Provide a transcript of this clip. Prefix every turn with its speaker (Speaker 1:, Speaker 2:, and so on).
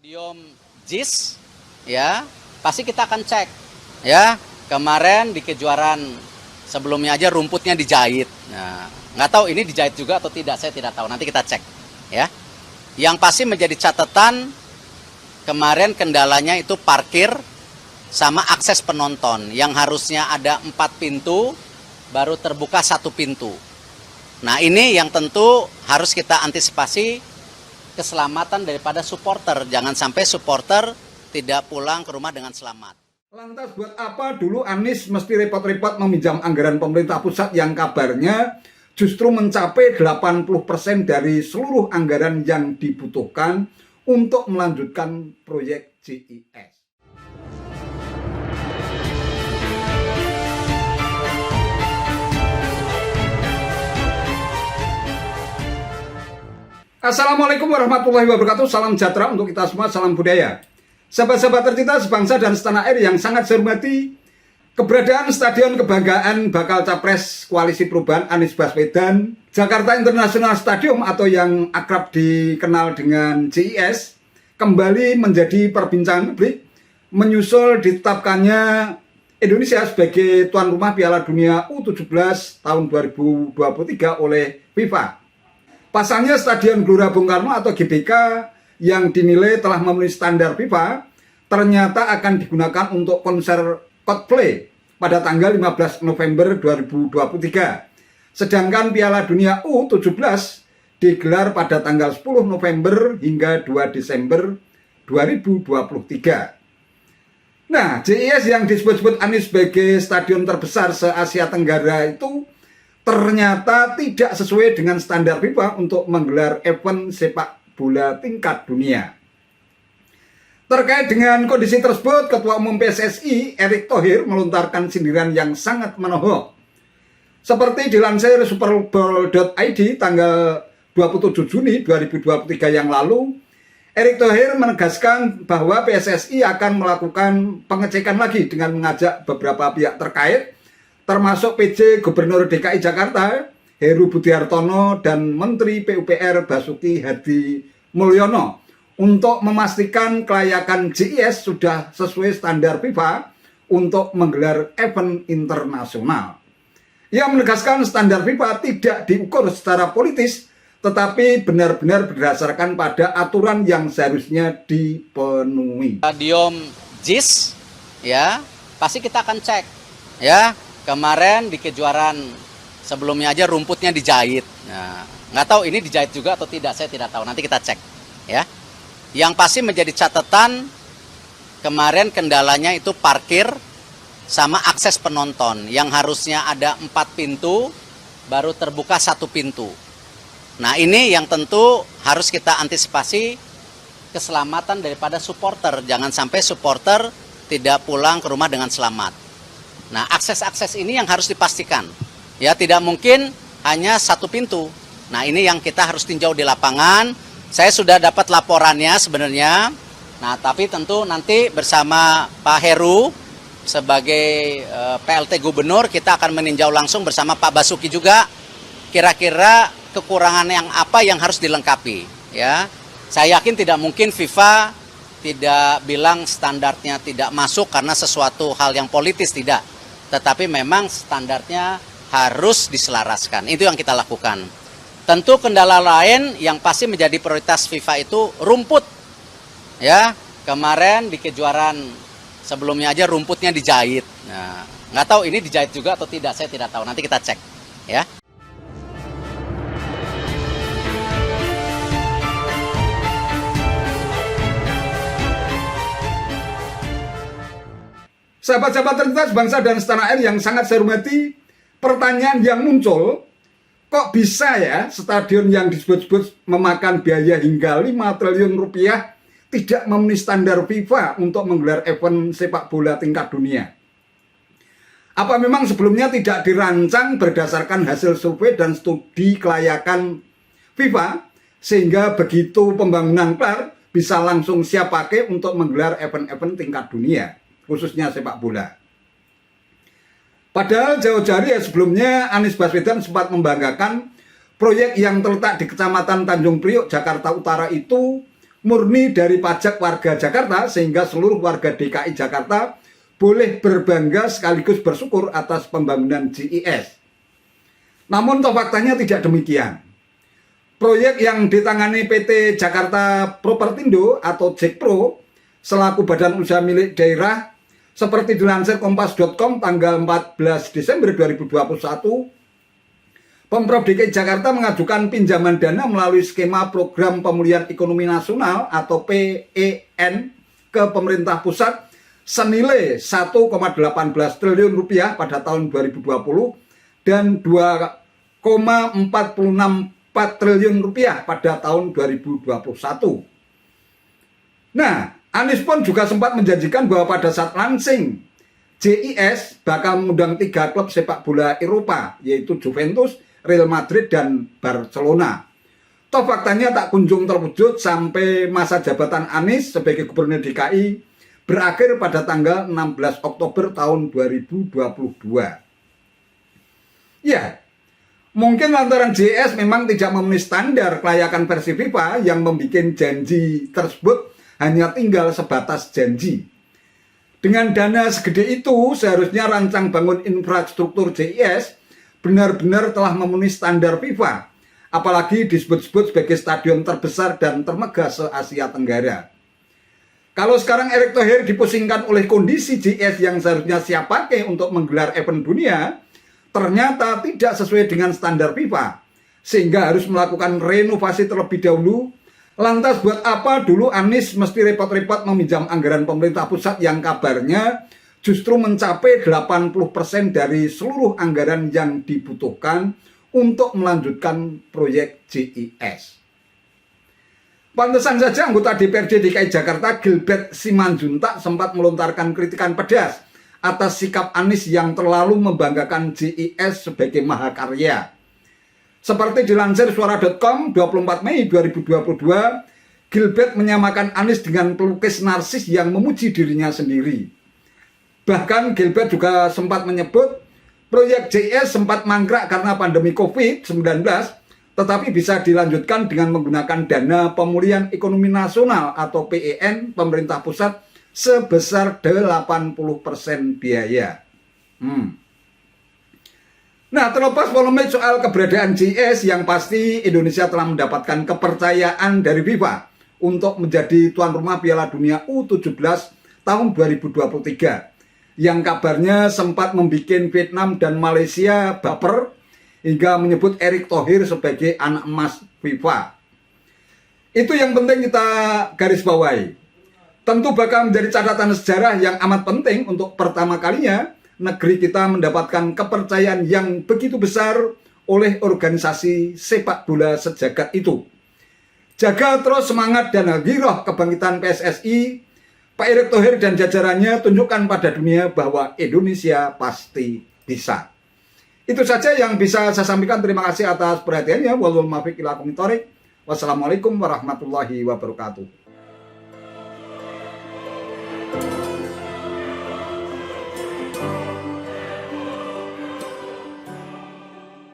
Speaker 1: Stadion JIS ya, pasti kita akan cek ya. Kemarin di kejuaraan sebelumnya aja rumputnya dijahit. Nah, nggak tahu ini dijahit juga atau tidak, saya tidak tahu. Nanti kita cek ya. Yang pasti menjadi catatan kemarin kendalanya itu parkir sama akses penonton yang harusnya ada 4 pintu baru terbuka 1 pintu. Nah, ini yang tentu harus kita antisipasi keselamatan daripada supporter. Jangan sampai supporter tidak pulang ke rumah dengan selamat.
Speaker 2: Lantas buat apa dulu Anies mesti repot-repot meminjam anggaran pemerintah pusat yang kabarnya justru mencapai 80% dari seluruh anggaran yang dibutuhkan untuk melanjutkan proyek JIS. Assalamualaikum warahmatullahi wabarakatuh. Salam sejahtera untuk kita semua, salam budaya. Sahabat-sahabat tercinta sebangsa dan setanah air yang sangat saya hormati, keberadaan Stadion Kebanggaan bakal Capres Koalisi Perubahan Anies Baswedan, Jakarta International Stadium atau yang akrab dikenal dengan JIS, kembali menjadi perbincangan publik menyusul ditetapkannya Indonesia sebagai tuan rumah Piala Dunia U17 tahun 2023 oleh FIFA. Pasalnya Stadion Gelora Bung Karno atau GBK yang dinilai telah memenuhi standar FIFA ternyata akan digunakan untuk konser Coldplay pada tanggal 15 November 2023. Sedangkan Piala Dunia U17 digelar pada tanggal 10 November hingga 2 Desember 2023. Nah, JIS yang disebut-sebut Anies sebagai stadion terbesar se-Asia Tenggara itu ternyata tidak sesuai dengan standar FIFA untuk menggelar event sepak bola tingkat dunia. Terkait dengan kondisi tersebut, Ketua Umum PSSI Erick Thohir melontarkan sindiran yang sangat menohok. Seperti dilansir superbowl.id tanggal 27 Juni 2023 yang lalu, Erick Thohir menegaskan bahwa PSSI akan melakukan pengecekan lagi dengan mengajak beberapa pihak terkait termasuk PJ Gubernur DKI Jakarta Heru Budi Hartono dan Menteri PUPR Basuki Hadi Mulyono untuk memastikan kelayakan JIS sudah sesuai standar FIFA untuk menggelar event internasional. Ia menegaskan standar FIFA tidak diukur secara politis tetapi benar-benar berdasarkan pada aturan yang seharusnya dipenuhi.
Speaker 1: Stadion JIS ya, pasti kita akan cek ya. Kemarin di kejuaraan sebelumnya aja rumputnya dijahit. Nah, nggak tahu ini dijahit juga atau tidak, saya tidak tahu. Nanti kita cek ya. Yang pasti menjadi catatan kemarin kendalanya itu parkir sama akses penonton yang harusnya ada 4 pintu baru terbuka 1 pintu. Nah, ini yang tentu harus kita antisipasi keselamatan daripada supporter. Jangan sampai supporter tidak pulang ke rumah dengan selamat. Nah, akses-akses ini yang harus dipastikan. Ya, tidak mungkin hanya 1 pintu. Nah, ini yang kita harus tinjau di lapangan. Saya sudah dapat laporannya sebenarnya. Nah, tapi tentu nanti bersama Pak Heru sebagai PLT Gubernur, kita akan meninjau langsung bersama Pak Basuki juga. Kira-kira kekurangan yang apa yang harus dilengkapi. Ya, saya yakin tidak mungkin FIFA tidak bilang standarnya tidak masuk karena sesuatu hal yang politis, tidak. Tetapi memang standarnya harus diselaraskan. Itu yang kita lakukan. Tentu kendala lain yang pasti menjadi prioritas FIFA itu rumput. Ya, kemarin di kejuaraan sebelumnya aja rumputnya dijahit. Nah, nggak tahu ini dijahit juga atau tidak, saya tidak tahu. Nanti kita cek ya.
Speaker 2: Sahabat-sahabat tercinta sebangsa dan setanah air yang sangat saya hormati, pertanyaan yang muncul, kok bisa ya stadion yang disebut-sebut memakan biaya hingga 5 triliun rupiah tidak memenuhi standar FIFA untuk menggelar event sepak bola tingkat dunia? Apa memang sebelumnya tidak dirancang berdasarkan hasil survei dan studi kelayakan FIFA sehingga begitu pembangunan kelar bisa langsung siap pakai untuk menggelar event-event tingkat dunia, khususnya sepak bola. Padahal jauh-jauh hari sebelumnya Anies Baswedan sempat membanggakan proyek yang terletak di Kecamatan Tanjung Priok, Jakarta Utara itu murni dari pajak warga Jakarta, sehingga seluruh warga DKI Jakarta boleh berbangga sekaligus bersyukur atas pembangunan JIS. Namun toh faktanya tidak demikian. Proyek yang ditangani PT Jakarta Propertindo atau JEKPRO selaku badan usaha milik daerah seperti dilansir kompas.com tanggal 14 Desember 2021, Pemprov DKI Jakarta mengajukan pinjaman dana melalui skema Program Pemulihan Ekonomi Nasional atau PEN ke pemerintah pusat senilai 1,18 triliun rupiah pada tahun 2020 dan 2,464 triliun rupiah pada tahun 2021. Nah, Anies pun juga sempat menjanjikan bahwa pada saat launching JIS bakal mengundang 3 klub sepak bola Eropa, yaitu Juventus, Real Madrid, dan Barcelona. Toh faktanya tak kunjung terwujud sampai masa jabatan Anies sebagai Gubernur DKI berakhir pada tanggal 16 Oktober tahun 2022. Ya, mungkin lantaran JIS memang tidak memenuhi standar kelayakan versi FIFA yang membuat janji tersebut hanya tinggal sebatas janji. Dengan dana segede itu, seharusnya rancang bangun infrastruktur JIS benar-benar telah memenuhi standar FIFA, apalagi disebut-sebut sebagai stadion terbesar dan termegah se-Asia Tenggara. Kalau sekarang Erick Thohir dipusingkan oleh kondisi JIS yang seharusnya siap pakai untuk menggelar event dunia, ternyata tidak sesuai dengan standar FIFA, sehingga harus melakukan renovasi terlebih dahulu. Lantas buat apa dulu Anies mesti repot-repot meminjam anggaran pemerintah pusat yang kabarnya justru mencapai 80% dari seluruh anggaran yang dibutuhkan untuk melanjutkan proyek JIS. Pantesan saja anggota DPRD DKI Jakarta Gilbert Simanjuntak sempat melontarkan kritikan pedas atas sikap Anies yang terlalu membanggakan JIS sebagai mahakarya. Seperti dilansir suara.com 24 Mei 2022, Gilbert menyamakan Anies dengan pelukis narsis yang memuji dirinya sendiri. Bahkan Gilbert juga sempat menyebut proyek JIS sempat mangkrak karena pandemi COVID-19, tetapi bisa dilanjutkan dengan menggunakan dana pemulihan ekonomi nasional atau PEN pemerintah pusat sebesar 80% biaya. Nah, terlepas polemik soal keberadaan JIS, yang pasti Indonesia telah mendapatkan kepercayaan dari FIFA untuk menjadi tuan rumah Piala Dunia U17 tahun 2023, yang kabarnya sempat membuat Vietnam dan Malaysia baper hingga menyebut Erick Thohir sebagai anak emas FIFA. Itu yang penting kita garis bawahi. Tentu bakal menjadi catatan sejarah yang amat penting untuk pertama kalinya negeri kita mendapatkan kepercayaan yang begitu besar oleh organisasi sepak bola sejagat itu. Jaga terus semangat dan gairah kebangkitan PSSI. Pak Erick Thohir dan jajarannya tunjukkan pada dunia bahwa Indonesia pasti bisa. Itu saja yang bisa saya sampaikan. Terima kasih atas perhatiannya. Wallahul muwaffiq ila aqwamit thoriq. Wassalamualaikum warahmatullahi wabarakatuh.